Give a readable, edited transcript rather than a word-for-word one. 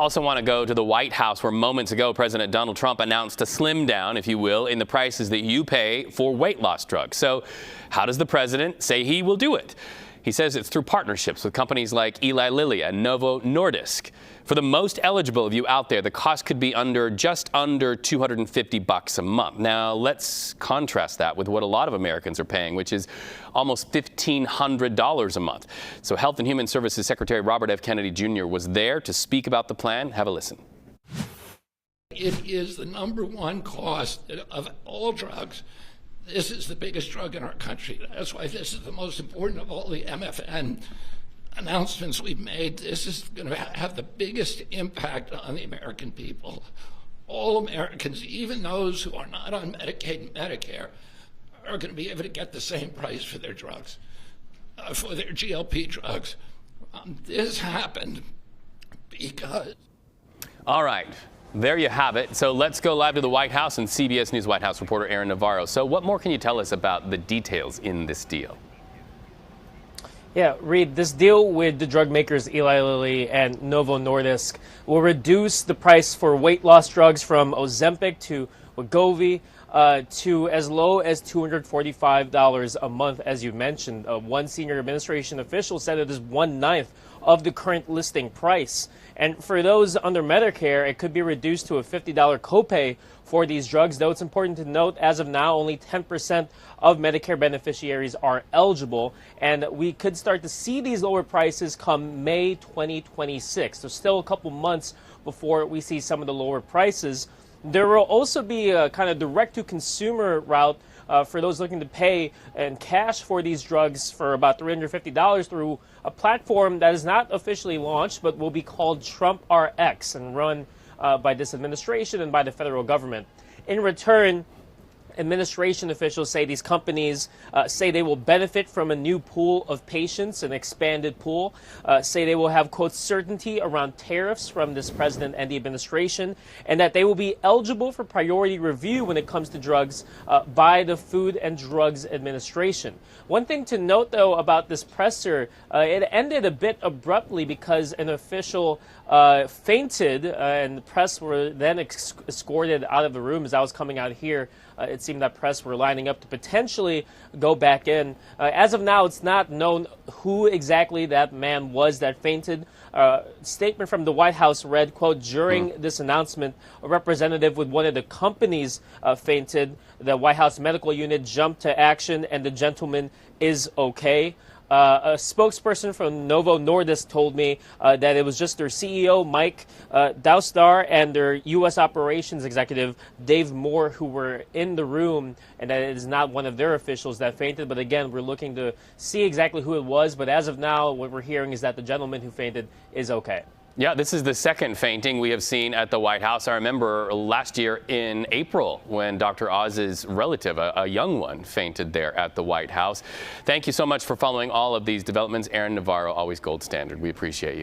Also want to go to the White House, where moments ago President Donald Trump announced a slim down, if you will, in the prices that you pay for weight loss drugs. So how does the president say he will do it? He says it's through partnerships with companies like Eli Lilly and Novo Nordisk. For the most eligible of you out there, the cost could be just under $250 a month. Now, let's contrast that with what a lot of Americans are paying, which is almost $1,500 a month. So Health and Human Services Secretary Robert F. Kennedy Jr. was there to speak about the plan. Have a listen. It is the #1 cost of all drugs. This is the biggest drug in our country. That's why this is the most important of all the MFN announcements we've made. This is going to have the biggest impact on the American people. All Americans, even those who are not on Medicaid and Medicare, are going to be able to get the same price for their drugs, for their GLP drugs. This happened because... All right. There you have it. So let's go live to the White House and CBS News White House reporter Aaron Navarro. So what more can you tell us about the details in this deal? Yeah, Reed, this deal with the drug makers Eli Lilly and Novo Nordisk will reduce the price for weight loss drugs from Ozempic to Wegovy to as low as $245 a month, as you mentioned. One senior administration official said it is 1/9 of the current listing price. And for those under Medicare, it could be reduced to a $50 copay for these drugs, though it's important to note, as of now, only 10% of Medicare beneficiaries are eligible, and we could start to see these lower prices come May 2026. So still a couple months before we see some of the lower prices. There will also be a kind of direct-to-consumer route for those looking to pay in cash for these drugs for about $350 through a platform that is not officially launched but will be called Trump RX and run by this administration and by the federal government. In return, administration officials say these companies say they will benefit from a new pool of patients, an expanded pool, say they will have, quote, certainty around tariffs from this president and the administration, and that they will be eligible for priority review when it comes to drugs by the Food and Drugs Administration. One thing to note, though, about this presser, it ended a bit abruptly because an official fainted, and the press were then escorted out of the room. As I was coming out here, it seemed that press were lining up to potentially go back in. As of now, it's not known who exactly that man was that fainted. Statement from the White House read, quote, during this announcement, a representative with one of the companies fainted. The White House medical unit jumped to action, and the gentleman is okay. A spokesperson from Novo Nordisk told me that it was just their CEO, Mike Doustar, and their U.S. operations executive, Dave Moore, who were in the room, and that it is not one of their officials that fainted. But again, we're looking to see exactly who it was. But as of now, what we're hearing is that the gentleman who fainted is okay. Yeah, this is the second fainting we have seen at the White House. I remember last year in April when Dr. Oz's relative, a young one, fainted there at the White House. Thank you so much for following all of these developments. Aaron Navarro, always gold standard. We appreciate you.